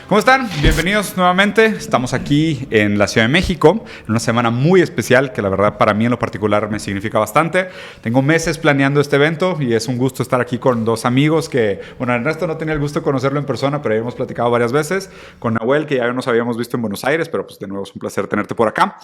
¿Cómo están? Bienvenidos nuevamente. Estamos aquí en la Ciudad de México, en una semana muy especial que la verdad para mí en lo particular me significa bastante. Tengo meses planeando este evento y es un gusto estar aquí con dos amigos que, bueno, Ernesto no tenía el gusto de conocerlo en persona, pero ya hemos platicado varias veces. Con Nahuel, que ya nos habíamos visto en Buenos Aires, pero pues de nuevo es un placer tenerte por acá.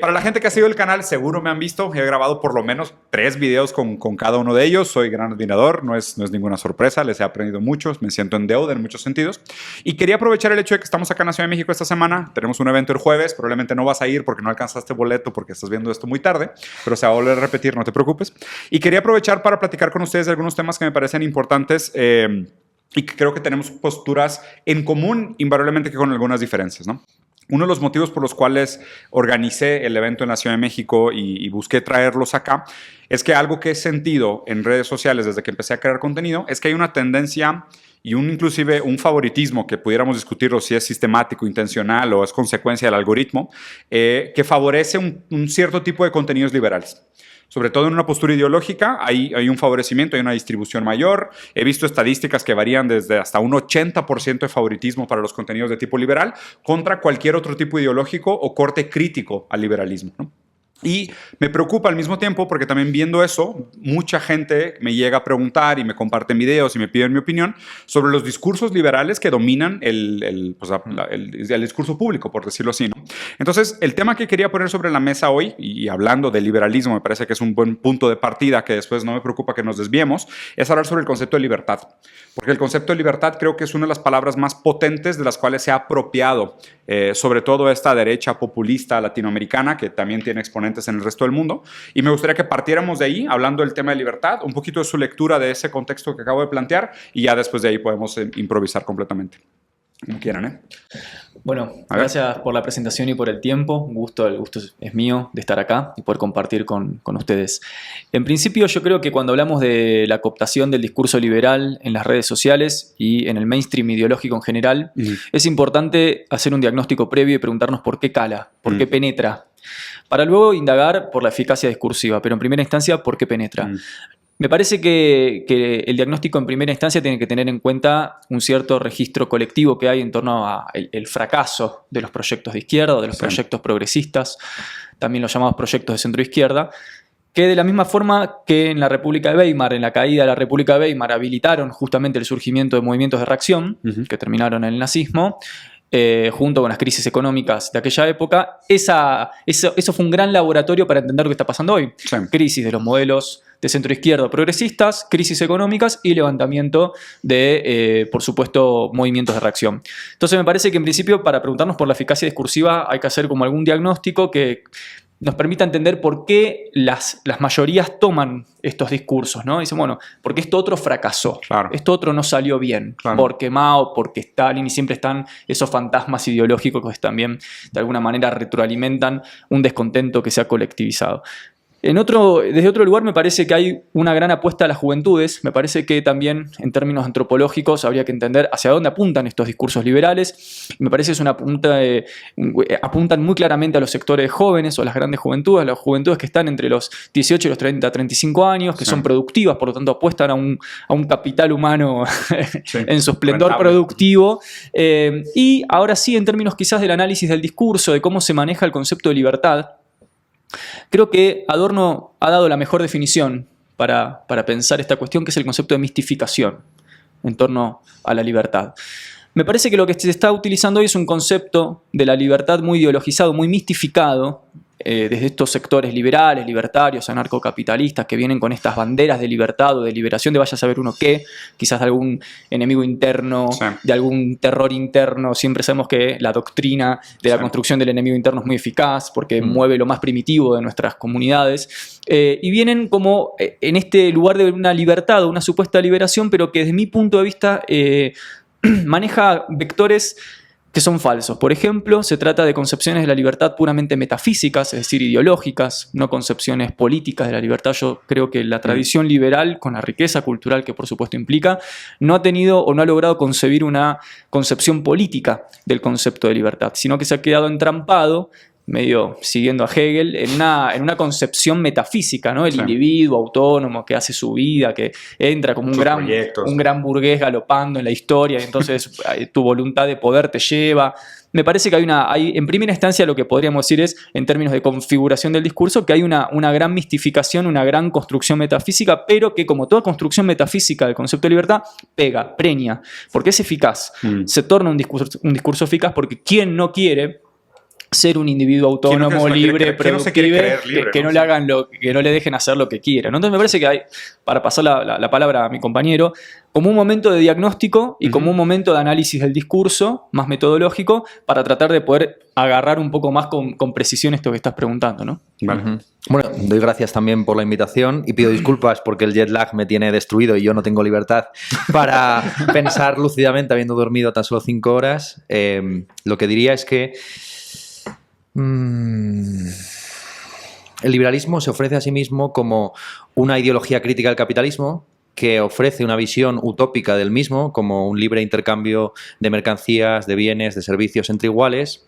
Para la gente que ha seguido el canal, seguro me han visto. He grabado por lo menos 3 videos con cada uno de ellos. Soy gran admirador, no es ninguna sorpresa. Les he aprendido mucho, me siento en deuda en muchos sentidos. Y quería aprovechar el hecho de que estamos acá en la Ciudad de México esta semana. Tenemos un evento el jueves. Probablemente no vas a ir porque no alcanzaste boleto porque estás viendo esto muy tarde, pero se va a volver a repetir, no te preocupes. Y quería aprovechar para platicar con ustedes de algunos temas que me parecen importantes y que creo que tenemos posturas en común, invariablemente que con algunas diferencias, ¿no? Uno de los motivos por los cuales organicé el evento en la Ciudad de México y busqué traerlos acá es que algo que he sentido en redes sociales desde que empecé a crear contenido es que hay una tendencia y inclusive un favoritismo que pudiéramos discutirlo si es sistemático, intencional o es consecuencia del algoritmo, que favorece un cierto tipo de contenidos liberales. Sobre todo en una postura ideológica hay un favorecimiento, hay una distribución mayor. He visto estadísticas que varían desde hasta un 80% de favoritismo para los contenidos de tipo liberal contra cualquier otro tipo ideológico o corte crítico al liberalismo, ¿no? Y me preocupa al mismo tiempo porque también viendo eso, mucha gente me llega a preguntar y me comparten videos y me piden mi opinión sobre los discursos liberales que dominan el discurso público, por decirlo así, ¿no? Entonces, el tema que quería poner sobre la mesa hoy, y hablando de liberalismo, me parece que es un buen punto de partida, que después no me preocupa que nos desviemos, es hablar sobre el concepto de libertad. Porque el concepto de libertad creo que es una de las palabras más potentes de las cuales se ha apropiado, sobre todo esta derecha populista latinoamericana, que también tiene exponentes en el resto del mundo. Y me gustaría que partiéramos de ahí, hablando del tema de libertad, un poquito de su lectura de ese contexto que acabo de plantear, y ya después de ahí podemos improvisar completamente. Como quieran, ¿eh? Bueno, gracias por la presentación y por el tiempo. El gusto es mío de estar acá y poder compartir con ustedes. En principio, yo creo que cuando hablamos de la cooptación del discurso liberal en las redes sociales y en el mainstream ideológico en general, es importante hacer un diagnóstico previo y preguntarnos por qué cala, por qué penetra, para luego indagar por la eficacia discursiva, pero en primera instancia, por qué penetra. Me parece que el diagnóstico en primera instancia tiene que tener en cuenta un cierto registro colectivo que hay en torno al fracaso de los proyectos de izquierda o de los proyectos progresistas, también los llamados proyectos de centroizquierda, que de la misma forma que en la República de Weimar, en la caída de la República de Weimar, habilitaron justamente el surgimiento de movimientos de reacción que terminaron en el nazismo, junto con las crisis económicas de aquella época, eso fue un gran laboratorio para entender lo que está pasando hoy. Crisis de los modelos de centroizquierda progresistas, crisis económicas y levantamiento de, por supuesto, movimientos de reacción. Entonces me parece que en principio para preguntarnos por la eficacia discursiva hay que hacer como algún diagnóstico que nos permita entender por qué las mayorías toman estos discursos, ¿no? Dicen, bueno, porque esto otro fracasó, esto otro no salió bien, porque Mao, porque Stalin, y siempre están esos fantasmas ideológicos que también de alguna manera retroalimentan un descontento que se ha colectivizado. Desde otro lugar me parece que hay una gran apuesta a las juventudes. Me parece que también en términos antropológicos habría que entender hacia dónde apuntan estos discursos liberales. Me parece que apuntan muy claramente a los sectores jóvenes o a las grandes juventudes, a las juventudes que están entre los 18 y los 30, 35 años, que son productivas, por lo tanto apuestan a un capital humano en su esplendor productivo. Y ahora sí, en términos quizás del análisis del discurso, de cómo se maneja el concepto de libertad, creo que Adorno ha dado la mejor definición para pensar esta cuestión, que es el concepto de mistificación en torno a la libertad. Me parece que lo que se está utilizando hoy es un concepto de la libertad muy ideologizado, muy mistificado, desde estos sectores liberales, libertarios, anarcocapitalistas, que vienen con estas banderas de libertad o de liberación de vaya a saber uno qué, quizás de algún enemigo interno, de algún terror interno. Siempre sabemos que la doctrina de la construcción del enemigo interno es muy eficaz porque mueve lo más primitivo de nuestras comunidades. Y vienen como en este lugar de una libertad o una supuesta liberación, pero que desde mi punto de vista maneja vectores que son falsos. Por ejemplo, se trata de concepciones de la libertad puramente metafísicas, es decir, ideológicas, no concepciones políticas de la libertad. Yo creo que la tradición liberal, con la riqueza cultural que por supuesto implica, no ha tenido o no ha logrado concebir una concepción política del concepto de libertad, sino que se ha quedado entrampado medio siguiendo a Hegel, en una concepción metafísica, ¿no? El individuo autónomo que hace su vida, que entra como un gran burgués galopando en la historia, y entonces tu voluntad de poder te lleva. Me parece que hay en primera instancia lo que podríamos decir es, en términos de configuración del discurso, que hay una gran mistificación, una gran construcción metafísica, pero que como toda construcción metafísica del concepto de libertad, preña, porque es eficaz. Se torna un discurso eficaz porque ¿quién no quiere ser un individuo autónomo, libre, productivo, que no le hagan que no le dejen hacer lo que quiera, ¿no? Entonces me parece que hay, para pasar la palabra a mi compañero, como un momento de diagnóstico y como un momento de análisis del discurso, más metodológico, para tratar de poder agarrar un poco más con precisión esto que estás preguntando, ¿no? Vale. Bueno, doy gracias también por la invitación y pido disculpas porque el jet lag me tiene destruido y yo no tengo libertad para pensar lúcidamente habiendo dormido tan solo 5 horas. Lo que diría es que el liberalismo se ofrece a sí mismo como una ideología crítica del capitalismo que ofrece una visión utópica del mismo como un libre intercambio de mercancías, de bienes, de servicios entre iguales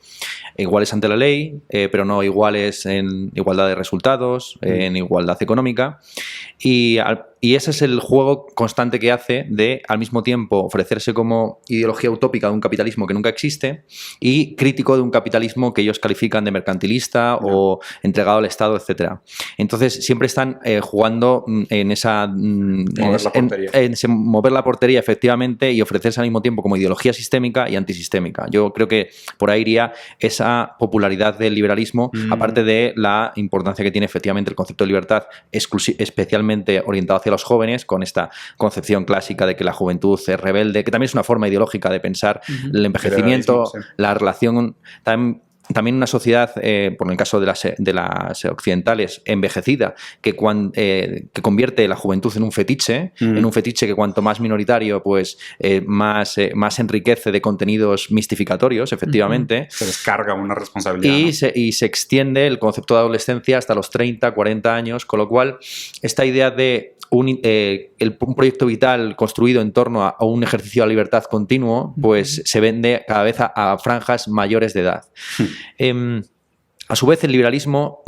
ante la ley, pero no iguales en igualdad de resultados, en igualdad económica. Y ese es el juego constante que hace de, al mismo tiempo, ofrecerse como ideología utópica de un capitalismo que nunca existe y crítico de un capitalismo que ellos califican de mercantilista o entregado al Estado, etc. Entonces, siempre están jugando en esa... mover la portería, efectivamente, y ofrecerse al mismo tiempo como ideología sistémica y antisistémica. Yo creo que por ahí iría esa popularidad del liberalismo, aparte de la importancia que tiene efectivamente el concepto de libertad, especialmente orientado hacia los jóvenes, con esta concepción clásica de que la juventud es rebelde, que también es una forma ideológica de pensar el envejecimiento, la relación... También una sociedad, por el caso de las occidentales, envejecida, que convierte la juventud en un fetiche que cuanto más minoritario, pues más enriquece de contenidos mistificatorios, efectivamente. Se descarga una responsabilidad. Y se extiende el concepto de adolescencia hasta los 30, 40 años, con lo cual esta idea de un proyecto vital construido en torno a un ejercicio de libertad continuo, pues se vende cada vez a franjas mayores de edad. A su vez, el liberalismo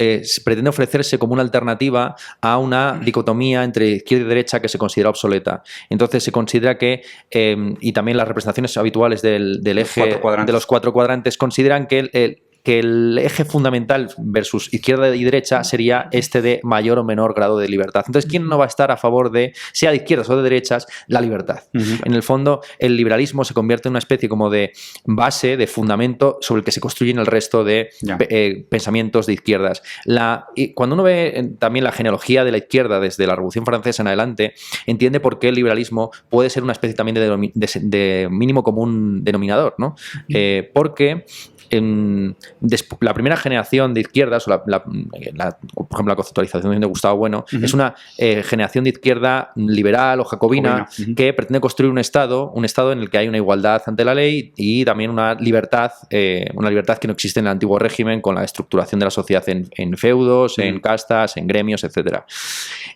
pretende ofrecerse como una alternativa a una dicotomía entre izquierda y derecha que se considera obsoleta. Entonces se considera que, y también las representaciones habituales del eje de los 4 cuadrantes consideran que el eje fundamental versus izquierda y derecha sería este de mayor o menor grado de libertad. Entonces, ¿quién no va a estar a favor de, sea de izquierdas o de derechas, la libertad? En el fondo, el liberalismo se convierte en una especie como de base, de fundamento sobre el que se construyen el resto de pensamientos de izquierdas. Cuando uno ve también la genealogía de la izquierda desde la Revolución Francesa en adelante, entiende por qué el liberalismo puede ser una especie también de mínimo común denominador, ¿no? Porque la primera generación de izquierdas, o por ejemplo la conceptualización de Gustavo Bueno, es una generación de izquierda liberal o jacobina que pretende construir un Estado en el que hay una igualdad ante la ley y también una libertad que no existe en el antiguo régimen, con la estructuración de la sociedad en feudos, en castas, en gremios, etc.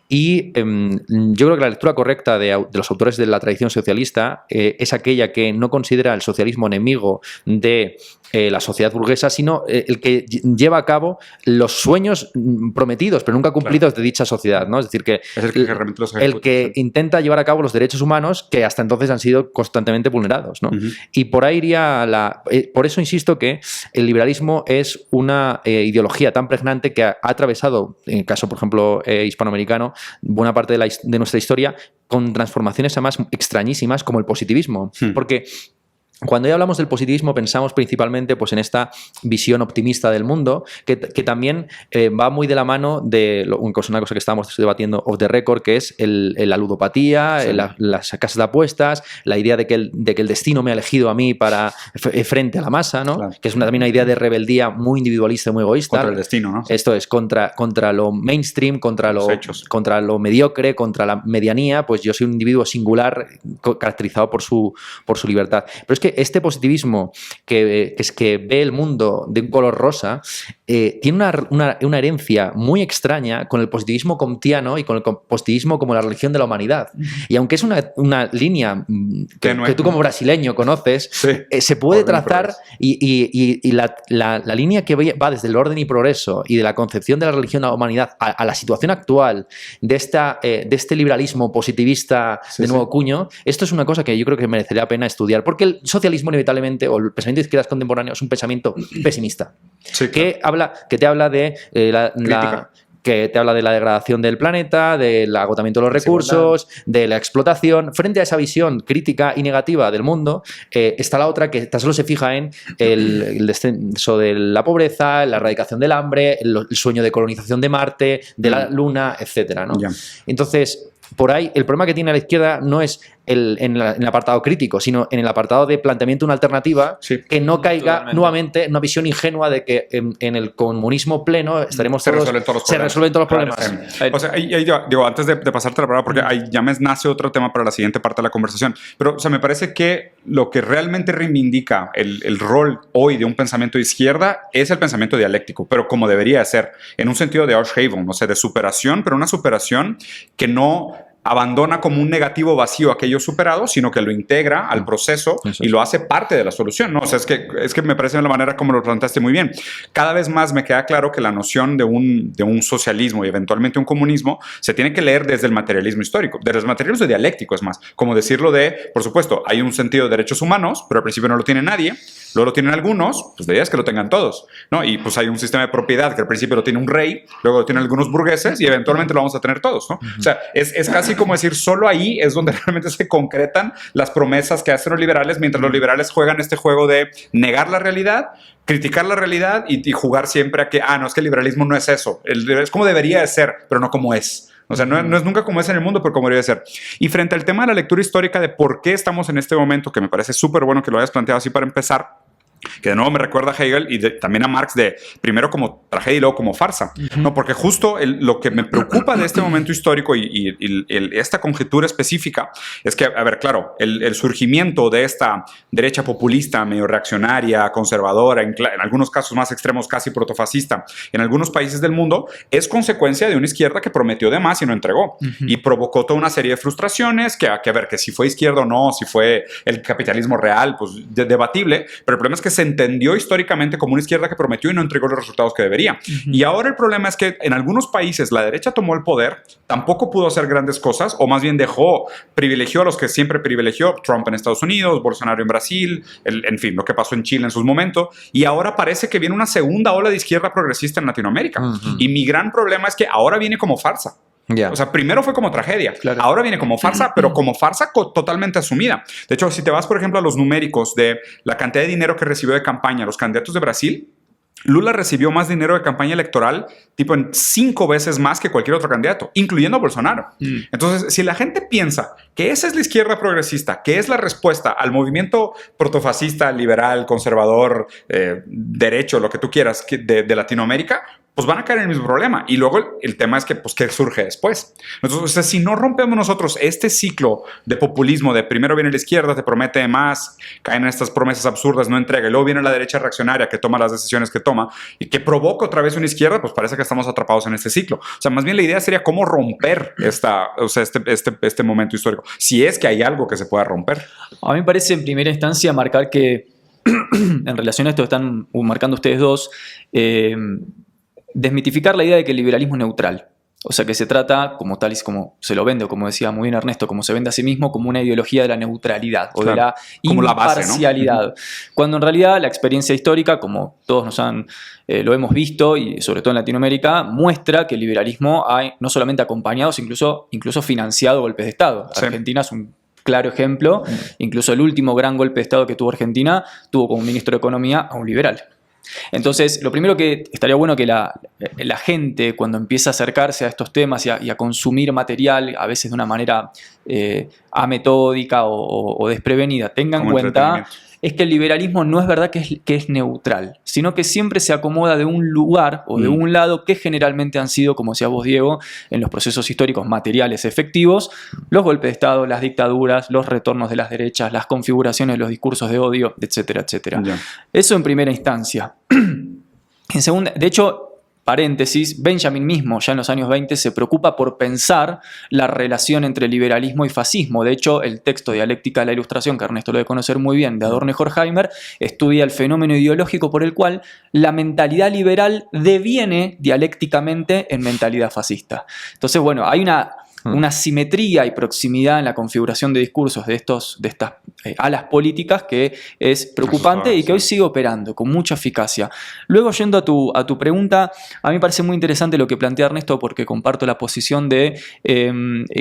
Y yo creo que la lectura correcta de los autores de la tradición socialista es aquella que no considera el socialismo enemigo de la sociedad burguesa, sino el que lleva a cabo los sueños prometidos, pero nunca cumplidos de dicha sociedad, ¿no? Es decir, que el que intenta llevar a cabo los derechos humanos que hasta entonces han sido constantemente vulnerados, ¿no? Y por ahí iría por eso insisto que el liberalismo es una ideología tan pregnante que ha atravesado, en el caso, por ejemplo, hispanoamericano, buena parte de nuestra historia, con transformaciones además extrañísimas como el positivismo. Porque cuando ya hablamos del positivismo pensamos principalmente pues, en esta visión optimista del mundo que también va muy de la mano de una cosa que estábamos debatiendo off the record, que es la ludopatía, las casas de apuestas, la idea de que el destino me ha elegido a mí frente a la masa, ¿no? Claro. Que es también una idea de rebeldía muy individualista y muy egoísta. Contra el destino, ¿no? Esto es contra lo mainstream, contra lo mediocre, contra la medianía. Pues yo soy un individuo singular caracterizado por su libertad. Pero es que este positivismo que ve el mundo de un color rosa tiene una herencia muy extraña con el positivismo comtiano y con el positivismo como la religión de la humanidad. Y aunque es una línea que tú como brasileño conoces, se puede trazar y la línea que va desde el orden y progreso y de la concepción de la religión de la humanidad a la situación actual de este liberalismo positivista de nuevo cuño, esto es una cosa que yo creo que merecería la pena estudiar, porque el socialismo inevitablemente, o el pensamiento de izquierdas contemporáneo, es un pensamiento pesimista, que te habla de que te habla de la degradación del planeta, del agotamiento de los recursos, de la explotación. Frente a esa visión crítica y negativa del mundo, está la otra que tan solo se fija en el descenso de la pobreza, la erradicación del hambre, el sueño de colonización de Marte, de la Luna, etcétera, ¿no? Entonces, por ahí, el problema que tiene la izquierda no es en el apartado crítico, sino en el apartado de planteamiento de una alternativa que no caiga nuevamente en una visión ingenua de que en el comunismo pleno estaremos se resuelven todos los problemas. O sea, digo, antes de pasarte la palabra, porque ahí ya me nace otro tema para la siguiente parte de la conversación, pero o sea, me parece que lo que realmente reivindica el rol hoy de un pensamiento de izquierda es el pensamiento dialéctico, pero como debería ser, en un sentido de Aushaven, o sea, de superación, pero una superación que no abandona como un negativo vacío aquello superado, sino que lo integra al proceso y lo hace parte de la solución, ¿no? O sea, es que me parece de la manera como lo planteaste muy bien. Cada vez más me queda claro que la noción de un socialismo y eventualmente un comunismo se tiene que leer desde el materialismo histórico, desde el materialismo dialéctico, es más, como decirlo por supuesto, hay un sentido de derechos humanos, pero al principio no lo tiene nadie, luego lo tienen algunos, pues la idea es que lo tengan todos, ¿no? Y pues hay un sistema de propiedad que al principio lo tiene un rey, luego lo tienen algunos burgueses y eventualmente lo vamos a tener todos, ¿no? O sea, es casi como decir, solo ahí es donde realmente se concretan las promesas que hacen los liberales, mientras los liberales juegan este juego de negar la realidad, criticar la realidad y jugar siempre a que, no, es que el liberalismo no es eso, es como debería de ser, pero no como es. O sea, no es nunca como es en el mundo, pero como debería ser. Y frente al tema de la lectura histórica de por qué estamos en este momento, que me parece súper bueno que lo hayas planteado así para empezar, que de nuevo me recuerda a Hegel y también a Marx de primero como tragedia y luego como farsa, ¿no? Porque justo lo que me preocupa de este momento histórico y esta conjetura específica es que, a ver, claro, el surgimiento de esta derecha populista, medio reaccionaria, conservadora, en algunos casos más extremos casi protofascista, en algunos países del mundo, es consecuencia de una izquierda que prometió de más y no entregó. Y provocó toda una serie de frustraciones que a ver, que si fue izquierda o no, si fue el capitalismo real, pues debatible, pero el problema es que se entendió históricamente como una izquierda que prometió y no entregó los resultados que debería. Y ahora el problema es que en algunos países la derecha tomó el poder, tampoco pudo hacer grandes cosas, o más bien privilegió a los que siempre privilegió, Trump en Estados Unidos, Bolsonaro en Brasil, en fin, lo que pasó en Chile en sus momentos, y ahora parece que viene una segunda ola de izquierda progresista en Latinoamérica. Y mi gran problema es que ahora viene como farsa. O sea, primero fue como tragedia, ahora viene como farsa, pero como farsa totalmente asumida. De hecho, si te vas, por ejemplo, a los numéricos de la cantidad de dinero que recibió de campaña los candidatos de Brasil, Lula recibió más dinero de campaña electoral, tipo en 5 veces más que cualquier otro candidato, incluyendo a Bolsonaro. Entonces, si la gente piensa que esa es la izquierda progresista, que es la respuesta al movimiento protofascista, liberal, conservador, derecho, lo que tú quieras, de Latinoamérica, pues van a caer en el mismo problema. Y luego el tema es que, pues, ¿qué surge después? Entonces, o sea, si no rompemos nosotros este ciclo de populismo, de primero viene la izquierda, te promete más, caen en estas promesas absurdas, no entrega, y luego viene la derecha reaccionaria que toma las decisiones que toma y que provoca otra vez una izquierda, pues parece que estamos atrapados en este ciclo. O sea, más bien la idea sería cómo romper este momento histórico, si es que hay algo que se pueda romper. A mí me parece en primera instancia marcar que, en relación a esto que están marcando ustedes dos, desmitificar la idea de que el liberalismo es neutral. O sea, que se trata, como tal y como se lo vende, o como decía muy bien Ernesto, como se vende a sí mismo, como una ideología de la neutralidad o de la imparcialidad. La base, ¿no? Cuando en realidad la experiencia histórica, como todos lo hemos visto, y sobre todo en Latinoamérica, muestra que el liberalismo ha no solamente acompañado, sino incluso financiado golpes de Estado. Sí. Argentina es un claro ejemplo. Incluso el último gran golpe de Estado que tuvo Argentina tuvo como ministro de Economía a un liberal. Entonces, lo primero que estaría bueno que la gente, cuando empieza a acercarse a estos temas y a consumir material, a veces de una manera ametódica o desprevenida, tenga en cuenta es que el liberalismo no es verdad que es neutral, sino que siempre se acomoda de un lugar o de un lado que generalmente han sido, como decías vos, Diego, en los procesos históricos materiales efectivos, los golpes de Estado, las dictaduras, los retornos de las derechas, las configuraciones de los discursos de odio, etcétera, etcétera. Yeah. Eso en primera instancia. En segunda, de hecho, paréntesis, Benjamin mismo ya en los años 20 se preocupa por pensar la relación entre liberalismo y fascismo. De hecho, el texto Dialéctica de la Ilustración, que Ernesto lo debe conocer muy bien, de Adorno y Horkheimer, estudia el fenómeno ideológico por el cual la mentalidad liberal deviene dialécticamente en mentalidad fascista. Entonces, bueno, hay una simetría y proximidad en la configuración de discursos de estas alas políticas que es preocupante y que hoy sigue operando con mucha eficacia. Luego, yendo a tu pregunta, a mí me parece muy interesante lo que plantea Ernesto, porque comparto la posición de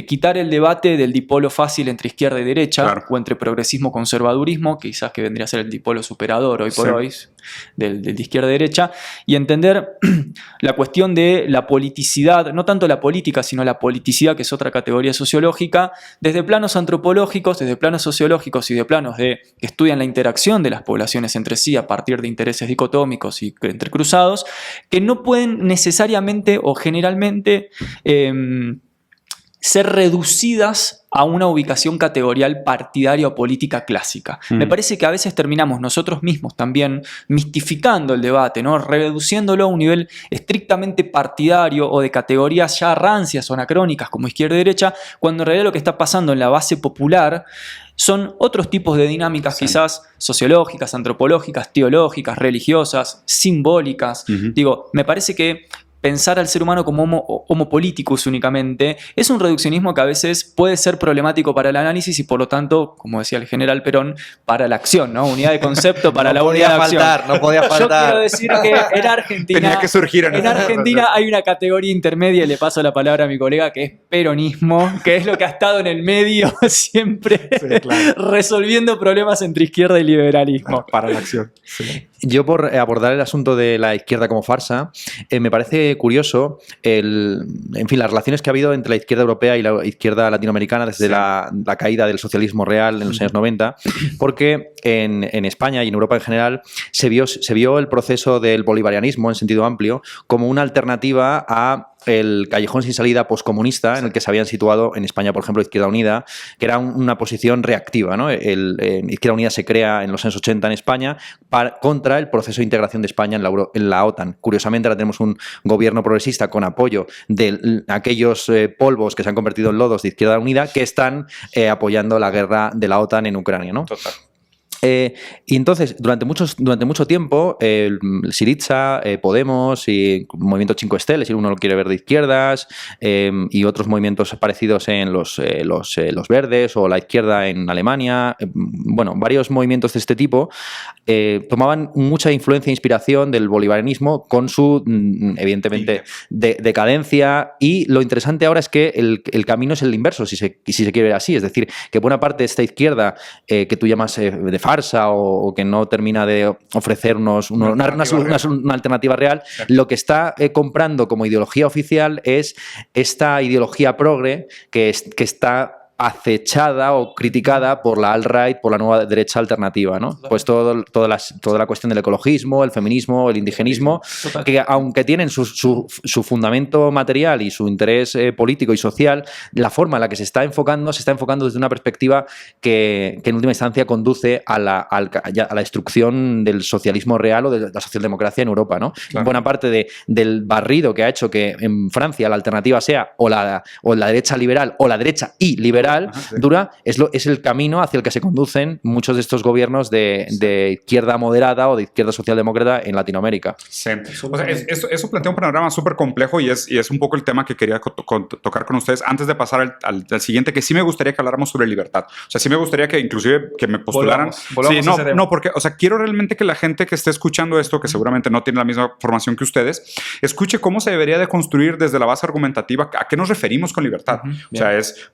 quitar el debate del dipolo fácil entre izquierda y derecha, claro, o entre progresismo y conservadurismo, quizás que vendría a ser el dipolo superador hoy por hoy, de izquierda y derecha, y entender la cuestión de la politicidad, no tanto la política, sino la politicidad, que es otra categoría sociológica, desde planos antropológicos, desde planos sociológicos y de planos que estudian la interacción de las poblaciones entre sí a partir de intereses dicotómicos y entrecruzados, que no pueden necesariamente o generalmente ser reducidas a una ubicación categorial partidaria o política clásica. Me parece que a veces terminamos nosotros mismos también mistificando el debate, ¿no? Reduciéndolo a un nivel estrictamente partidario o de categorías ya rancias o anacrónicas como izquierda y derecha, cuando en realidad lo que está pasando en la base popular son otros tipos de dinámicas, quizás sociológicas, antropológicas, teológicas, religiosas, simbólicas. Digo, me parece que pensar al ser humano como homo politicus únicamente es un reduccionismo que a veces puede ser problemático para el análisis y por lo tanto, como decía el general Perón, para la acción, ¿no? Unidad de concepto para la unidad de acción. No podía faltar. Yo quiero decir que en Argentina, tenía que surgir en Argentina hay una categoría intermedia, y le paso la palabra a mi colega, que es peronismo, que es lo que ha estado en el medio siempre, resolviendo problemas entre izquierda y liberalismo. Para la acción. Sí. Yo, por abordar el asunto de la izquierda como farsa, me parece curioso las relaciones que ha habido entre la izquierda europea y la izquierda latinoamericana desde la caída del socialismo real en los años 90, porque en España y en Europa en general se vio el proceso del bolivarianismo en sentido amplio como una alternativa a el callejón sin salida poscomunista en el que se habían situado en España, por ejemplo, Izquierda Unida, que era una posición reactiva, ¿no? Izquierda Unida se crea en los años 80 en España contra el proceso de integración de España en la OTAN. Curiosamente, ahora tenemos un gobierno progresista con apoyo de aquellos polvos que se han convertido en lodos de Izquierda Unida que están apoyando la guerra de la OTAN en Ucrania, ¿no? Total. Y entonces, durante mucho tiempo, Syriza, Podemos y Movimiento 5 Estrellas, si uno lo quiere ver de izquierdas, y otros movimientos parecidos en los verdes o la izquierda en Alemania, varios movimientos de este tipo, tomaban mucha influencia e inspiración del bolivarianismo con su, evidentemente, decadencia, y lo interesante ahora es que el camino es el inverso, si se quiere ver así, es decir, que buena parte de esta izquierda que tú llamas de farsa o que no termina de ofrecernos una alternativa real, lo que está comprando como ideología oficial es esta ideología progre que está acechada o criticada por la alt-right, por la nueva derecha alternativa, ¿no? Pues toda la cuestión del ecologismo, el feminismo, el indigenismo, que aunque tienen su fundamento material y su interés político y social, la forma en la que se está enfocando desde una perspectiva que en última instancia conduce a la destrucción del socialismo real o de la socialdemocracia en Europa, ¿no? Claro. Buena parte del barrido que ha hecho que en Francia la alternativa sea o la derecha liberal o la derecha y liberal dura, es el camino hacia el que se conducen muchos de estos gobiernos de izquierda moderada o de izquierda socialdemócrata en Latinoamérica. Sí. O sea, eso plantea un panorama súper complejo y es un poco el tema que quería tocar con ustedes antes de pasar al siguiente, que sí me gustaría que habláramos sobre libertad. O sea, sí me gustaría que inclusive que me postularan. Volvamos porque, o sea, quiero realmente que la gente que esté escuchando esto, que seguramente no tiene la misma formación que ustedes, escuche cómo se debería de construir desde la base argumentativa a qué nos referimos con libertad.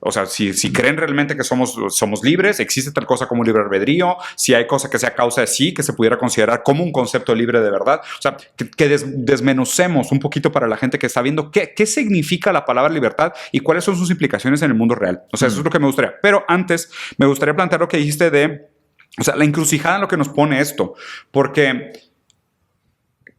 O sea, si creen realmente que somos libres, existe tal cosa como libre albedrío, si hay cosa que sea causa de sí, que se pudiera considerar como un concepto libre de verdad. O sea, que desmenucemos un poquito para la gente que está viendo qué significa la palabra libertad y cuáles son sus implicaciones en el mundo real. O sea, eso es lo que me gustaría. Pero antes, me gustaría plantear lo que dijiste de O sea, la encrucijada en lo que nos pone esto, porque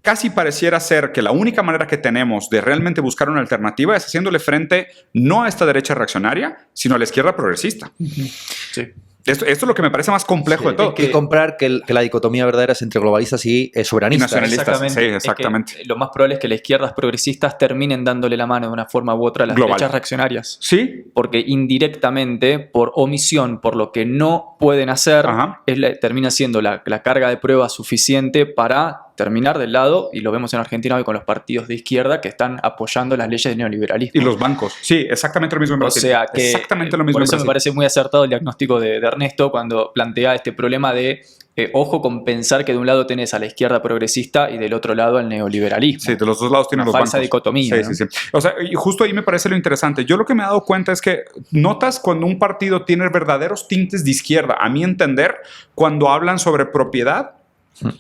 casi pareciera ser que la única manera que tenemos de realmente buscar una alternativa es haciéndole frente no a esta derecha reaccionaria, sino a la izquierda progresista. Sí. Esto es lo que me parece más complejo de todo. Hay que comprar que la dicotomía verdadera es entre globalistas y soberanistas. Y nacionalistas. Sí, exactamente. Es que lo más probable es que las izquierdas progresistas terminen dándole la mano de una forma u otra a las derechas reaccionarias. Sí. Porque indirectamente, por omisión, por lo que no pueden hacer, termina siendo la carga de prueba suficiente para terminar del lado, y lo vemos en Argentina hoy con los partidos de izquierda que están apoyando las leyes del neoliberalismo. Y los bancos. Sí, exactamente lo mismo en Brasil. O sea que, exactamente lo mismo por en eso Brasil. me parece muy acertado el diagnóstico de Ernesto cuando plantea este problema de ojo con pensar que de un lado tenés a la izquierda progresista y del otro lado al neoliberalismo. Sí, de los dos lados tienen los bancos. Falsa dicotomía. Sí, ¿no? sí, sí. O sea, y justo ahí me parece lo interesante. Yo lo que me he dado cuenta es que notas cuando un partido tiene verdaderos tintes de izquierda, a mi entender, cuando hablan sobre propiedad.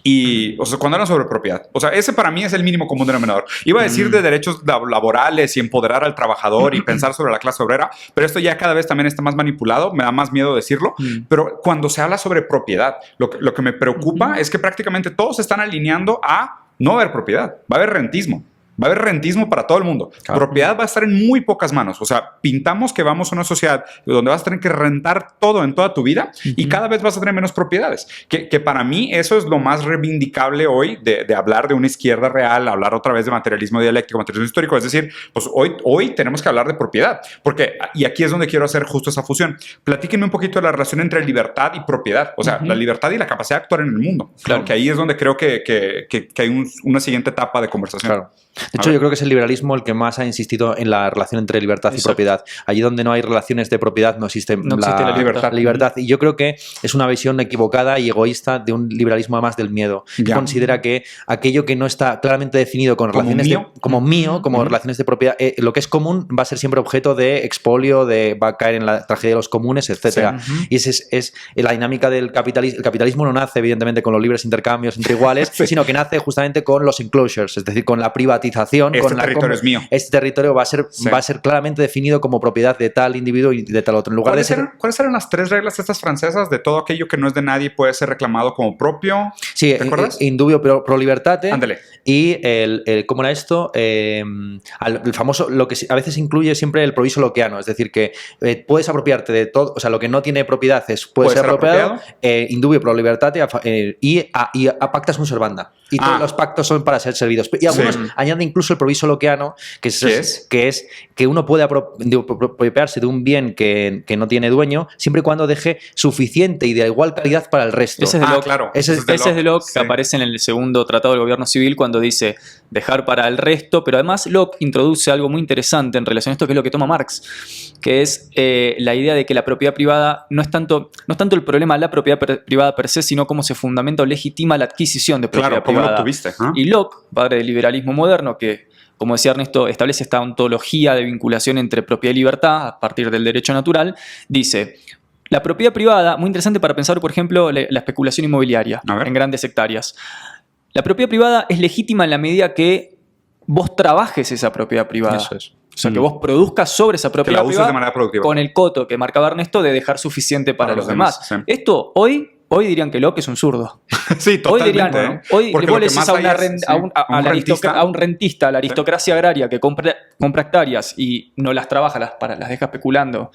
Y, o sea, cuando hablan sobre propiedad, o sea, ese para mí es el mínimo común denominador. Iba a decir de derechos laborales y empoderar al trabajador y pensar sobre la clase obrera, pero esto ya cada vez también está más manipulado, me da más miedo decirlo, pero cuando se habla sobre propiedad, lo que me preocupa es que prácticamente todos se están alineando a no haber propiedad, va a haber rentismo. Va a haber rentismo para todo el mundo. Claro. Propiedad va a estar en muy pocas manos. O sea, pintamos que vamos a una sociedad donde vas a tener que rentar todo en toda tu vida y cada vez vas a tener menos propiedades. Que para mí eso es lo más reivindicable hoy de hablar de una izquierda real, hablar otra vez de materialismo dialéctico, materialismo histórico. Es decir, pues hoy tenemos que hablar de propiedad. Porque, y aquí es donde quiero hacer justo esa fusión. Platíquenme un poquito de la relación entre libertad y propiedad. O sea, la libertad y la capacidad de actuar en el mundo. Claro. Que ahí es donde creo que hay una siguiente etapa de conversación. Claro. De hecho, yo creo que es el liberalismo el que más ha insistido en la relación entre libertad y propiedad. Allí donde no hay relaciones de propiedad no existe la libertad. Y yo creo que es una visión equivocada y egoísta de un liberalismo además del miedo. Que considera que aquello que no está claramente definido con relaciones como relaciones de propiedad, lo que es común va a ser siempre objeto de expolio, va a caer en la tragedia de los comunes, etc. Sí. Y esa es la dinámica del capitalismo. El capitalismo no nace, evidentemente, con los libres intercambios entre iguales, sino que nace justamente con los enclosures, es decir, con la privatización. Este territorio es mío. Este territorio va a ser claramente definido como propiedad de tal individuo y de tal otro. En lugar ¿Cuáles eran las 3 reglas estas francesas de todo aquello que no es de nadie puede ser reclamado como propio? Sí, ¿te acuerdas? Indubio pro libertate. Ándale. Y ¿cómo era esto? El famoso, lo que a veces incluye siempre el proviso lockeano, es decir, que puedes apropiarte de todo, o sea, lo que no tiene propiedad puede ser apropiado. Indubio pro libertate y a pacta sunt servanda. Y todos los pactos son para ser servidos. Y algunos añaden incluso el proviso lockeano, que es que uno puede apropiarse de un bien que no tiene dueño, siempre y cuando deje suficiente y de igual calidad para el resto. Ese es de Locke. Claro. Ese es de Locke, que aparece en el segundo Tratado del Gobierno Civil cuando dice dejar para el resto, pero además Locke introduce algo muy interesante en relación a esto, que es lo que toma Marx, que es la idea de que la propiedad privada no es tanto el problema de la propiedad privada per se, sino cómo se fundamenta o legitima la adquisición de propiedad privada. ¿Cómo lo tuviste? Y Locke, padre del liberalismo moderno, que, como decía Ernesto, establece esta ontología de vinculación entre propiedad y libertad a partir del derecho natural, dice: la propiedad privada, muy interesante para pensar, por ejemplo, la especulación inmobiliaria en grandes hectáreas. La propiedad privada es legítima en la medida que vos trabajes esa propiedad privada. Eso es. O sea, que vos produzcas sobre esa propiedad privada de manera productiva, con el coto que marcaba Ernesto de dejar suficiente para los demás. Sí. Esto hoy dirían que Locke es un zurdo. Sí, totalmente. Hoy vos le decís a un rentista, a la aristocracia agraria que compra hectáreas y no las trabaja, las deja especulando,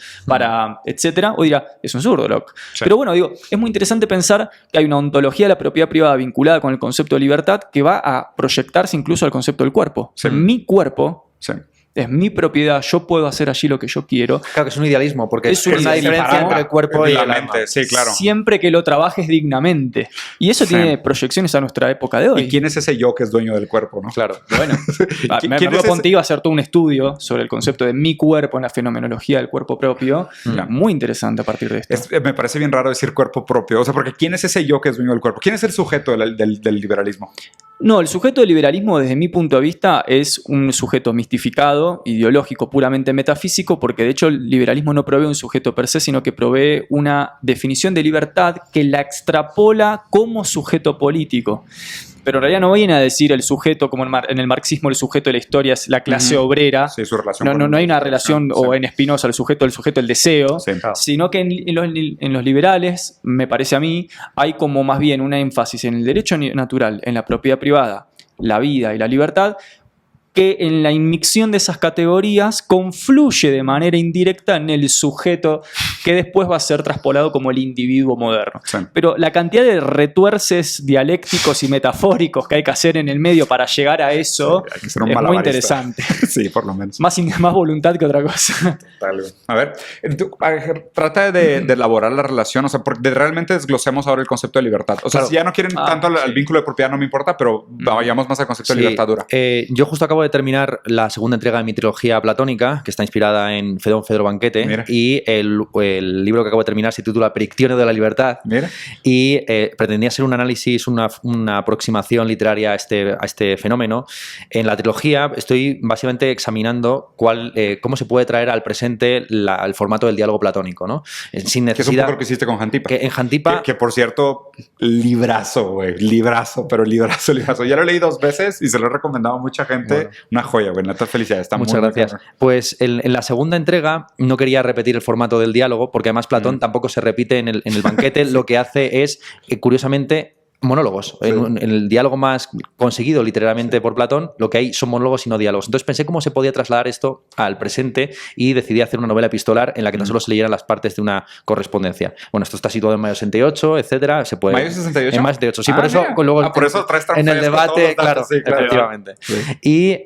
etcétera, hoy dirá, es un zurdo Locke. Sí. Pero bueno, digo, es muy interesante pensar que hay una ontología de la propiedad privada vinculada con el concepto de libertad que va a proyectarse incluso al concepto del cuerpo. Sí. Mi cuerpo es mi propiedad, yo puedo hacer allí lo que yo quiero. Claro que es un idealismo, porque es una diferencia entre el cuerpo y la mente. Sí, claro. Siempre que lo trabajes dignamente. Y eso tiene proyecciones a nuestra época de hoy. ¿Y quién es ese yo que es dueño del cuerpo, no? Claro. Bueno, Merleau Ponty iba a hacer todo un estudio sobre el concepto de mi cuerpo en la fenomenología del cuerpo propio. Muy interesante a partir de esto. Me parece bien raro decir cuerpo propio. O sea, porque ¿quién es ese yo que es dueño del cuerpo? ¿Quién es el sujeto del liberalismo? No, el sujeto del liberalismo, desde mi punto de vista, es un sujeto mistificado, ideológico, puramente metafísico, porque de hecho el liberalismo no provee un sujeto per se, sino que provee una definición de libertad que la extrapola como sujeto político. pero en realidad no viene a decir el sujeto, como en el marxismo el sujeto de la historia es la clase obrera. Sí, su relación no hay una relación, o en Spinoza el sujeto, el deseo, sino que en los liberales, me parece a mí, hay como más bien un énfasis en el derecho natural, en la propiedad privada, la vida y la libertad, que en la inmixción de esas categorías confluye de manera indirecta en el sujeto que después va a ser traspolado como el individuo moderno. Sí. Pero la cantidad de retuerces dialécticos y metafóricos que hay que hacer en el medio para llegar a eso es muy interesante. Sí, por lo menos. Más voluntad que otra cosa. Total. A ver, trata de elaborar la relación, o sea, realmente desglosemos ahora el concepto de libertad. O sea, si ya no quieren tanto al vínculo de propiedad, no me importa, pero vayamos más al concepto de libertad dura. Yo justo acabo de terminar la segunda entrega de mi trilogía platónica, que está inspirada en Fedón Fedro Banquete. Mira. Y el libro que acabo de terminar se titula Predicciones de la libertad. Mira. Y pretendía ser un análisis, una aproximación literaria a este fenómeno. En la trilogía estoy básicamente examinando cómo se puede traer al presente el formato del diálogo platónico, ¿no? Sin necesidad. Que es un poco lo que hiciste con Jantipa. Que en Jantipa... Que por cierto, librazo, güey. Librazo. Ya lo leí 2 veces y se lo he recomendado a mucha gente. Bueno. Una joya, güey. Neta, felicidades. Está Muchas gracias. Muy pues en la segunda entrega no quería repetir el formato del diálogo, porque además Platón tampoco se repite en el banquete. Lo que hace es, curiosamente, monólogos. Sí. En el diálogo más conseguido literalmente por Platón, lo que hay son monólogos y no diálogos. Entonces pensé cómo se podía trasladar esto al presente y decidí hacer una novela epistolar en la que tan solo se leyeran las partes de una correspondencia. Bueno, esto está situado en mayo 68, etcera. Se puede, ¿Mayo 68? En mayo 68, sí. Por eso luego por eso traes en el debate, claro, efectivamente. Sí. Y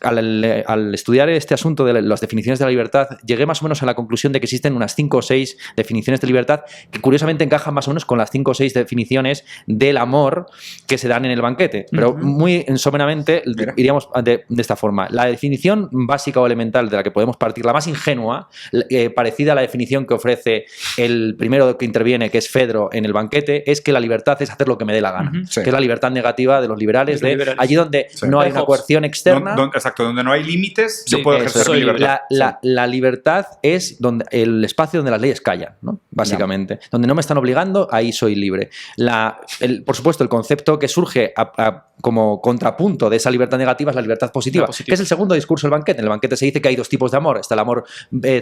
al estudiar este asunto de las definiciones de la libertad, llegué más o menos a la conclusión de que existen unas 5 o 6 definiciones de libertad que curiosamente encajan más o menos con las 5 o 6 definiciones del amor que se dan en el banquete. Pero muy someramente iríamos de esta forma. La definición básica o elemental de la que podemos partir, la más ingenua, parecida a la definición que ofrece el primero que interviene, que es Fedro en el banquete, es que la libertad es hacer lo que me dé la gana. Que es la libertad negativa de los liberales. Allí donde no hay una coerción externa. Exacto, donde no hay límites, yo puedo ejercer mi libertad. La libertad es el espacio donde las leyes callan, ¿no? Básicamente. Donde no me están obligando, ahí soy libre. Por supuesto, el concepto que surge como contrapunto de esa libertad negativa es la libertad positiva, que es el segundo discurso del banquete. En el banquete se dice que hay 2 tipos de amor. Está el amor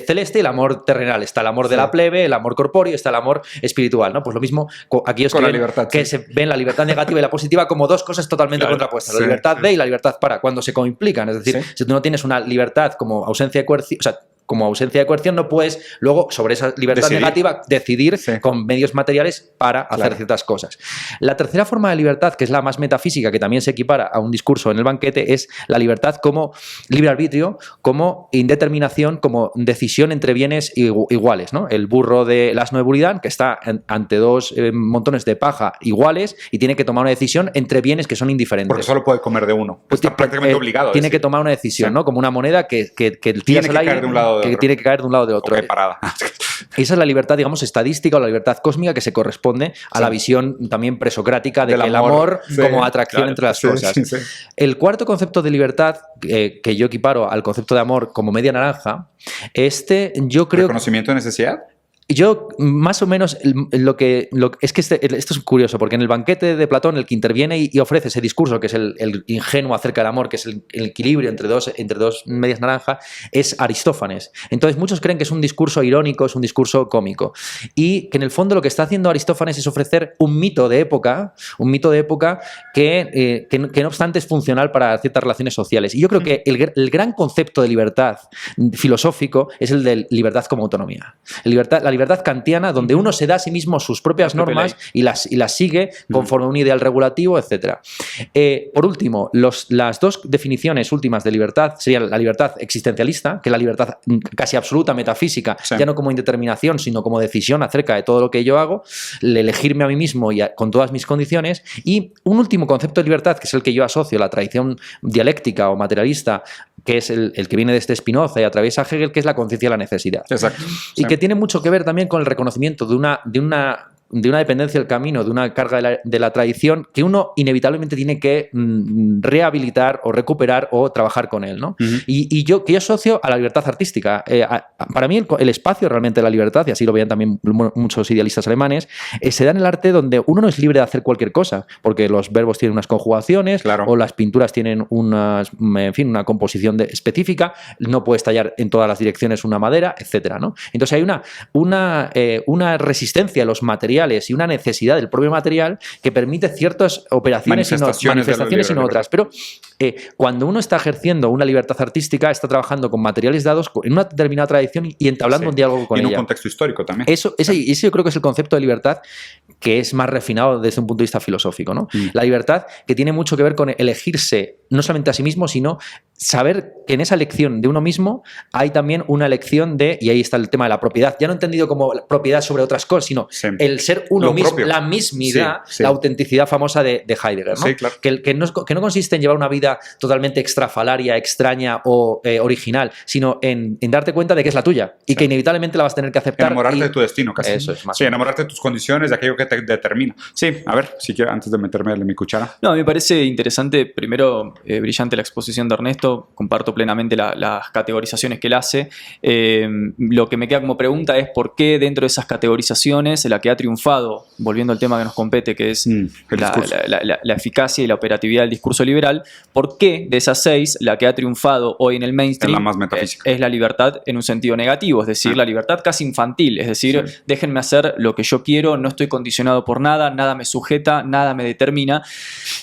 celeste y el amor terrenal. Está el amor de la plebe, el amor corpóreo, está el amor espiritual, ¿no? Pues lo mismo aquellos que se ven la libertad negativa y la positiva como 2 cosas totalmente contrapuestas. La libertad de y la libertad para, cuando se coimplican. Es decir, si tú no tienes una libertad como ausencia de coerción, o sea, como ausencia de coerción, no puedes luego sobre esa libertad negativa decidir con medios materiales para hacer ciertas cosas. La tercera forma de libertad, que es la más metafísica, que también se equipara a un discurso en el banquete, es la libertad como libre arbitrio, como indeterminación, como decisión entre bienes iguales, ¿no? El burro del asno de Buridán, que está ante 2 montones de paja iguales y tiene que tomar una decisión entre bienes que son indiferentes. Porque solo puede comer de uno. Pues está prácticamente obligado. Tiene que tomar una decisión, ¿no? Como una moneda que tiene que caer de un lado tiene que caer de un lado o de otro. Parada. Esa es la libertad, digamos, estadística o la libertad cósmica que se corresponde a la visión también presocrática de que el amor como atracción entre las cosas. El cuarto concepto de libertad, que yo equiparo al concepto de amor como media naranja, yo creo... ¿Reconocimiento de necesidad? Yo, más o menos, es que esto es curioso, porque en el banquete de Platón, el que interviene y ofrece ese discurso, que es el ingenuo acerca del amor, que es el equilibrio entre dos medias naranjas, es Aristófanes. Entonces, muchos creen que es un discurso irónico, es un discurso cómico. Y que en el fondo lo que está haciendo Aristófanes es ofrecer un mito de época que no obstante es funcional para ciertas relaciones sociales. Y yo creo que el gran concepto de libertad filosófico es el de libertad como autonomía. La libertad kantiana, donde uno se da a sí mismo sus propias normas y las sigue conforme a un ideal regulativo, etc. Por último, las 2 definiciones últimas de libertad serían la libertad existencialista, que es la libertad casi absoluta, metafísica, ya no como indeterminación, sino como decisión acerca de todo lo que yo hago, elegirme a mí mismo y con todas mis condiciones. Y un último concepto de libertad, que es el que yo asocio a la tradición dialéctica o materialista, que es el que viene desde Spinoza y atraviesa Hegel, que es la conciencia de la necesidad. Exacto. Y que tiene mucho que ver también con el reconocimiento de una de una dependencia del camino, de una carga de la tradición, que uno inevitablemente tiene que rehabilitar o recuperar o trabajar con él, ¿no? Y yo asocio a la libertad artística. Para mí el espacio realmente de la libertad, y así lo veían también muchos idealistas alemanes, se da en el arte donde uno no es libre de hacer cualquier cosa, porque los verbos tienen unas conjugaciones, o las pinturas tienen una composición específica, no puedes tallar en todas las direcciones una madera, etcétera, ¿no? Entonces hay una resistencia a los materiales y una necesidad del propio material que permite ciertas operaciones manifestaciones y no otras. Pero cuando uno está ejerciendo una libertad artística, está trabajando con materiales dados en una determinada tradición y entablando un diálogo con ella. Y en un contexto histórico también. Ese yo creo que es el concepto de libertad que es más refinado desde un punto de vista filosófico, ¿no? La libertad que tiene mucho que ver con elegirse no solamente a sí mismo, sino saber que en esa elección de uno mismo hay también una elección y ahí está el tema de la propiedad, ya no entendido como propiedad sobre otras cosas, sino el ser uno mismo, la mismidad, la autenticidad famosa de Heidegger, ¿no? Sí, claro. Que no consiste en llevar una vida totalmente extrafalaria, extraña o original, sino en darte cuenta de que es la tuya y que inevitablemente la vas a tener que aceptar. Enamorarte de tu destino, casi. Eso es más. Sí, enamorarte de tus condiciones, de aquello que te determina. Sí, a ver, si quiero, antes de meterme en mi cuchara. No, a mí me parece interesante, primero, brillante la exposición de Ernesto, comparto plenamente las categorizaciones que él hace. Lo que me queda como pregunta es por qué dentro de esas categorizaciones la que ha triunfado, volviendo al tema que nos compete, que es la eficacia y la operatividad del discurso liberal, por qué de esas 6 la que ha triunfado hoy en el mainstream es la más metafísica. Es la libertad en un sentido negativo, es decir, la libertad casi infantil, es decir, déjenme hacer lo que yo quiero, no estoy condicionado por nada, nada me sujeta, nada me determina.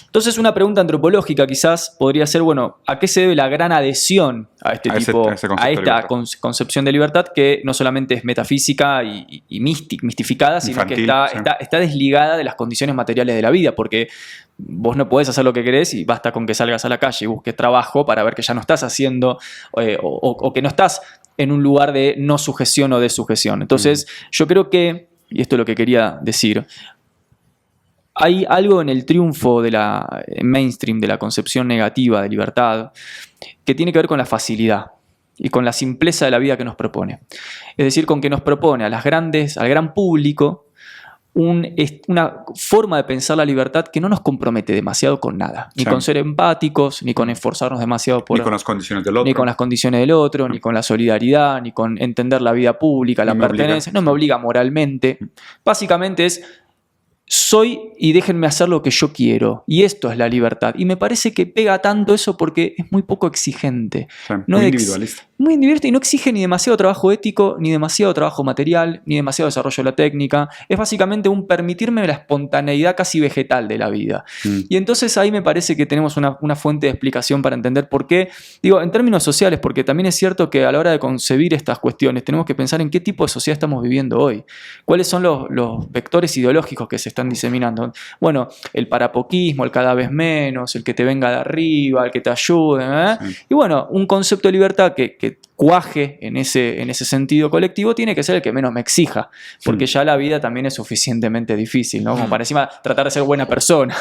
Entonces una pregunta antropológica quizás podría ser, bueno, ¿a qué se debe la gran adhesión a esta concepción de libertad que no solamente es metafísica y mistificada, sino infantil, que está desligada de las condiciones materiales de la vida? Porque vos no podés hacer lo que querés y basta con que salgas a la calle y busques trabajo para ver que ya no estás haciendo o que no estás en un lugar de no sujeción o de sujeción. Entonces yo creo que, y esto es lo que quería decir, hay algo en el triunfo de la mainstream, de la concepción negativa de libertad, que tiene que ver con la facilidad y con la simpleza de la vida que nos propone. Es decir, con que nos propone al gran público, una forma de pensar la libertad que no nos compromete demasiado con nada. Ni con ser empáticos, ni con esforzarnos demasiado ni con las condiciones del otro. Ni con las condiciones del otro, ni con la solidaridad, ni con entender la vida pública, la pertenencia. No me obliga moralmente. Básicamente es: soy y déjenme hacer lo que yo quiero. Y esto es la libertad. Y me parece que pega tanto eso porque es muy poco exigente. Muy individualista. Muy individualista y no exige ni demasiado trabajo ético, ni demasiado trabajo material, ni demasiado desarrollo de la técnica. Es básicamente un permitirme la espontaneidad casi vegetal de la vida. Y entonces ahí me parece que tenemos una fuente de explicación para entender por qué. Digo, en términos sociales, porque también es cierto que a la hora de concebir estas cuestiones tenemos que pensar en qué tipo de sociedad estamos viviendo hoy. ¿Cuáles son los vectores ideológicos que se están diseminando? Bueno, el parapoquismo, el cada vez menos, el que te venga de arriba, el que te ayude, y bueno, un concepto de libertad que cuaje en ese sentido colectivo tiene que ser el que menos me exija, porque ya la vida también es suficientemente difícil, ¿no? Como para encima tratar de ser buena persona.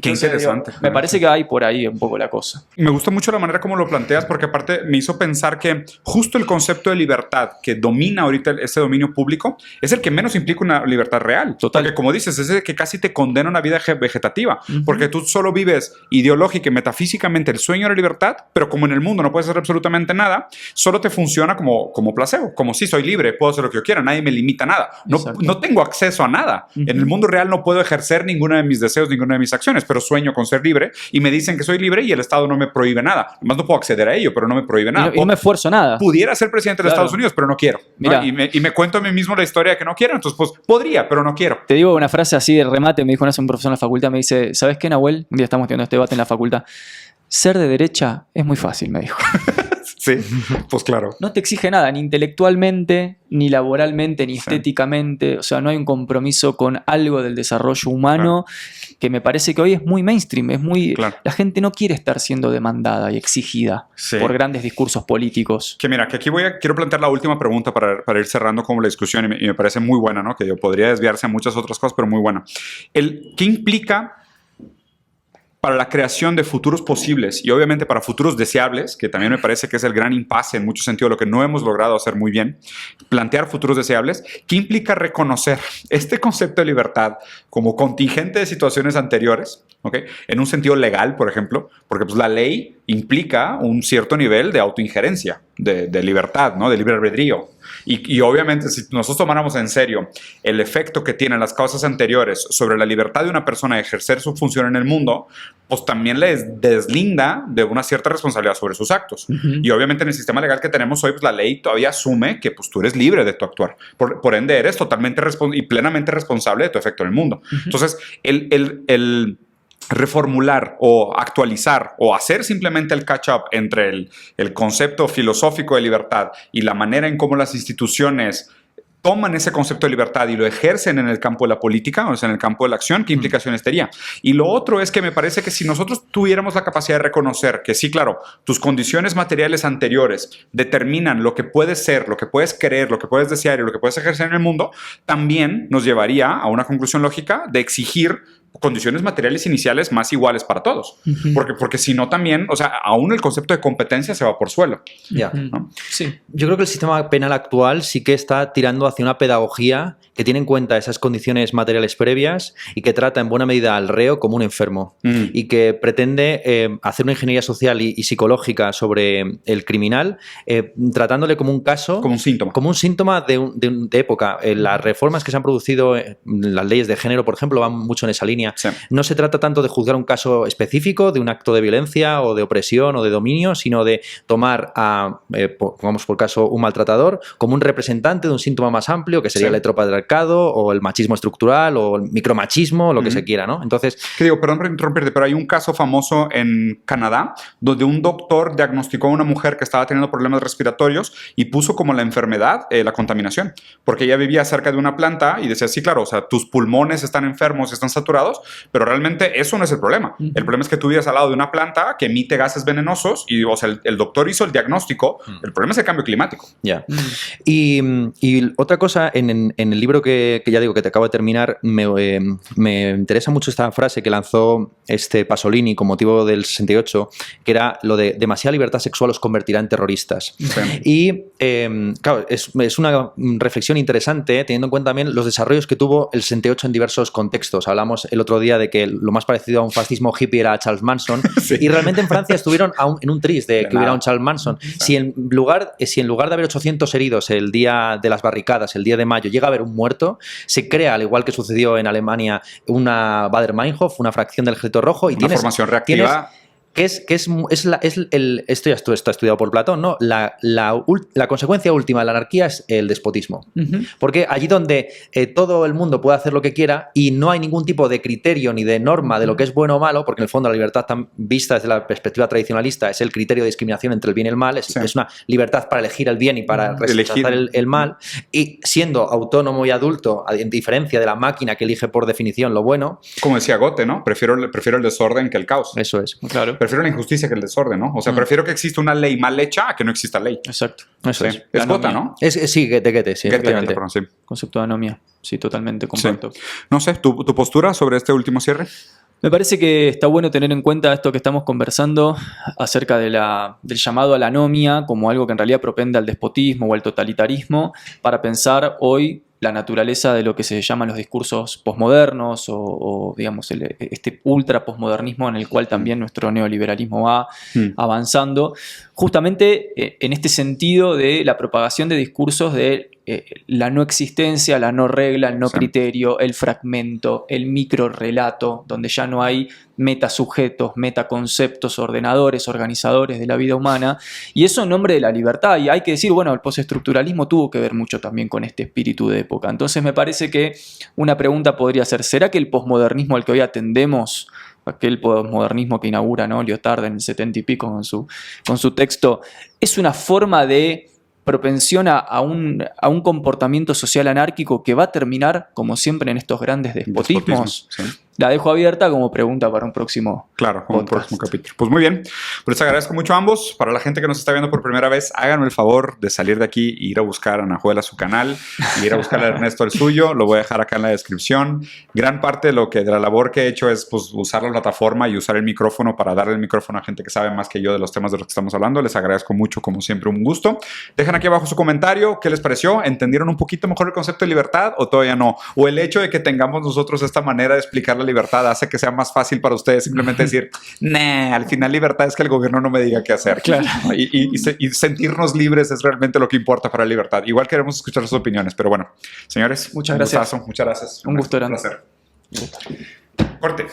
Qué interesante. Me parece que hay por ahí un poco la cosa. Me gusta mucho la manera como lo planteas, porque aparte me hizo pensar que justo el concepto de libertad que domina ahorita ese dominio público es el que menos implica una libertad real. Total. Porque como dices, es el que casi te condena a una vida vegetativa, porque tú solo vives ideológica y metafísicamente el sueño de la libertad, pero como en el mundo no puedes hacer absolutamente nada, solo te funciona como placebo, como si soy libre, puedo hacer lo que yo quiera, nadie me limita a nada, no tengo acceso a nada. En el mundo real no puedo ejercer ninguno de mis deseos, ninguna de mis acciones, pero sueño con ser libre y me dicen que soy libre y el Estado no me prohíbe nada. Además no puedo acceder a ello, pero no me prohíbe nada. Y no me esfuerzo nada. Pudiera ser presidente de Estados Unidos, pero no quiero. ¿No? Y me cuento a mí mismo la historia de que no quiero, entonces pues podría, pero no quiero. Te digo una frase así de remate, me dijo un profesor en la facultad, me dice: ¿sabes qué, Nahuel? Un día estamos teniendo este debate en la facultad. Ser de derecha es muy fácil, me dijo. Sí, pues claro. No te exige nada, ni intelectualmente, ni laboralmente, ni estéticamente. O sea, no hay un compromiso con algo del desarrollo humano que me parece que hoy es muy mainstream. Es muy, la gente no quiere estar siendo demandada y exigida por grandes discursos políticos. Que mira, que aquí quiero plantear la última pregunta para ir cerrando como la discusión y me parece muy buena, ¿no? Que yo podría desviarse a muchas otras cosas, pero muy buena. ¿Qué implica para la creación de futuros posibles y obviamente para futuros deseables, que también me parece que es el gran impasse en mucho sentido, lo que no hemos logrado hacer muy bien, plantear futuros deseables, que implica reconocer este concepto de libertad como contingente de situaciones anteriores, ¿okay? En un sentido legal, por ejemplo, porque pues, la ley implica un cierto nivel de autoinjerencia, de libertad, ¿no? De libre albedrío. Y obviamente si nosotros tomáramos en serio el efecto que tienen las causas anteriores sobre la libertad de una persona de ejercer su función en el mundo, pues también les deslinda de una cierta responsabilidad sobre sus actos. Y obviamente en el sistema legal que tenemos hoy, pues la ley todavía asume que pues, tú eres libre de tu actuar. Por ende, eres totalmente y plenamente responsable de tu efecto en el mundo. Entonces, el reformular o actualizar o hacer simplemente el catch-up entre el concepto filosófico de libertad y la manera en cómo las instituciones toman ese concepto de libertad y lo ejercen en el campo de la política, o sea, en el campo de la acción, ¿qué implicaciones tendría? Y lo otro es que me parece que si nosotros tuviéramos la capacidad de reconocer que sí, claro, tus condiciones materiales anteriores determinan lo que puedes ser, lo que puedes querer, lo que puedes desear y lo que puedes ejercer en el mundo, también nos llevaría a una conclusión lógica de exigir condiciones materiales iniciales más iguales para todos. Porque si no también, o sea, aún el concepto de competencia se va por suelo. Ya. ¿No? Sí. Yo creo que el sistema penal actual sí que está tirando hacia una pedagogía que tiene en cuenta esas condiciones materiales previas y que trata en buena medida al reo como un enfermo y que pretende hacer una ingeniería social y psicológica sobre el criminal, tratándole como un caso... Como un síntoma. Como un síntoma de época. Las reformas que se han producido, las leyes de género, por ejemplo, van mucho en esa línea. Sí. No se trata tanto de juzgar un caso específico, de un acto de violencia o de opresión o de dominio, sino de tomar pongamos por caso, un maltratador como un representante de un síntoma más amplio, que sería el heteropatriarcado o el machismo estructural o el micromachismo, lo que se quiera, ¿no? Entonces... Que digo, perdón por interrumpirte, pero hay un caso famoso en Canadá donde un doctor diagnosticó a una mujer que estaba teniendo problemas respiratorios y puso como la enfermedad la contaminación, porque ella vivía cerca de una planta y decía, sí, claro, o sea, tus pulmones están enfermos, están saturados, pero realmente eso no es el problema. El problema es que tú vives al lado de una planta que emite gases venenosos y, o sea, el doctor hizo el diagnóstico. El problema es el cambio climático. Ya. Y otra cosa, en el libro que ya digo que te acabo de terminar, me interesa mucho esta frase que lanzó Pasolini con motivo del 68, que era lo de demasiada libertad sexual os convertirá en terroristas. Y claro, es una reflexión interesante, teniendo en cuenta también los desarrollos que tuvo el 68 en diversos contextos. Hablamos el otro día de que lo más parecido a un fascismo hippie era Charles Manson, y realmente en Francia estuvieron en un tris de que hubiera un Charles Manson. Si en lugar de haber 800 heridos el día de las barricadas, el día de mayo, llega a haber un muerto, se crea, al igual que sucedió en Alemania, una Baader-Meinhof, una fracción del Ejército Rojo, y una formación reactiva. Esto ya está estudiado por Platón, ¿no? La consecuencia última de la anarquía es el despotismo. Porque allí donde todo el mundo puede hacer lo que quiera y no hay ningún tipo de criterio ni de norma de lo que es bueno o malo, porque en el fondo la libertad tan vista desde la perspectiva tradicionalista es el criterio de discriminación entre el bien y el mal, es una libertad para elegir el bien y para rechazar el mal, y siendo autónomo y adulto, a diferencia de la máquina que elige por definición lo bueno. Como decía Goethe, ¿no? Prefiero el desorden que el caos. Eso es. Claro. Prefiero la injusticia que el desorden, ¿no? O sea, prefiero que exista una ley mal hecha a que no exista ley. Exacto. Eso es. Es Goethe, ¿no? Sí, Goethe, sí. Goethe, sí. Concepto de anomia. Sí, totalmente comparto. Sí. No sé, ¿tu postura sobre este último cierre? Me parece que está bueno tener en cuenta esto que estamos conversando acerca del llamado a la anomia como algo que en realidad propende al despotismo o al totalitarismo, para pensar hoy la naturaleza de lo que se llaman los discursos posmodernos o digamos, este ultra posmodernismo en el cual también nuestro neoliberalismo va avanzando, justamente en este sentido de la propagación de discursos de la no existencia, la no regla, el no criterio, el fragmento, el microrelato, donde ya no hay metasujetos, metaconceptos, ordenadores, organizadores de la vida humana, y eso en nombre de la libertad. Y hay que decir, bueno, el postestructuralismo tuvo que ver mucho también con este espíritu de época. Entonces me parece que una pregunta podría ser, ¿será que el posmodernismo al que hoy atendemos, aquel posmodernismo que inaugura, ¿no?, Lyotard en el 70 y pico con su texto, es una forma de propensión a un comportamiento social anárquico que va a terminar, como siempre en estos grandes despotismos, la dejo abierta como pregunta para un próximo Claro, como un podcast. próximo capítulo. Pues muy bien. Pues les agradezco mucho a ambos. Para la gente que nos está viendo por primera vez, háganme el favor de salir de aquí e ir a buscar a Nahuel su canal y ir a buscar a Ernesto el suyo. Lo voy a dejar acá en la descripción. Gran parte de la labor que he hecho es pues, usar la plataforma y usar el micrófono para darle el micrófono a gente que sabe más que yo de los temas de los que estamos hablando. Les agradezco mucho, como siempre, un gusto. Dejen aquí abajo su comentario. ¿Qué les pareció? ¿Entendieron un poquito mejor el concepto de libertad o todavía no? O el hecho de que tengamos nosotros esta manera de explicar la libertad hace que sea más fácil para ustedes simplemente decir, nah, al final libertad es que el gobierno no me diga qué hacer. Claro. Y sentirnos libres es realmente lo que importa para la libertad. Igual queremos escuchar sus opiniones, pero bueno, señores, Muchas gracias. Muchas gracias. Un gusto grande. placer. Corte.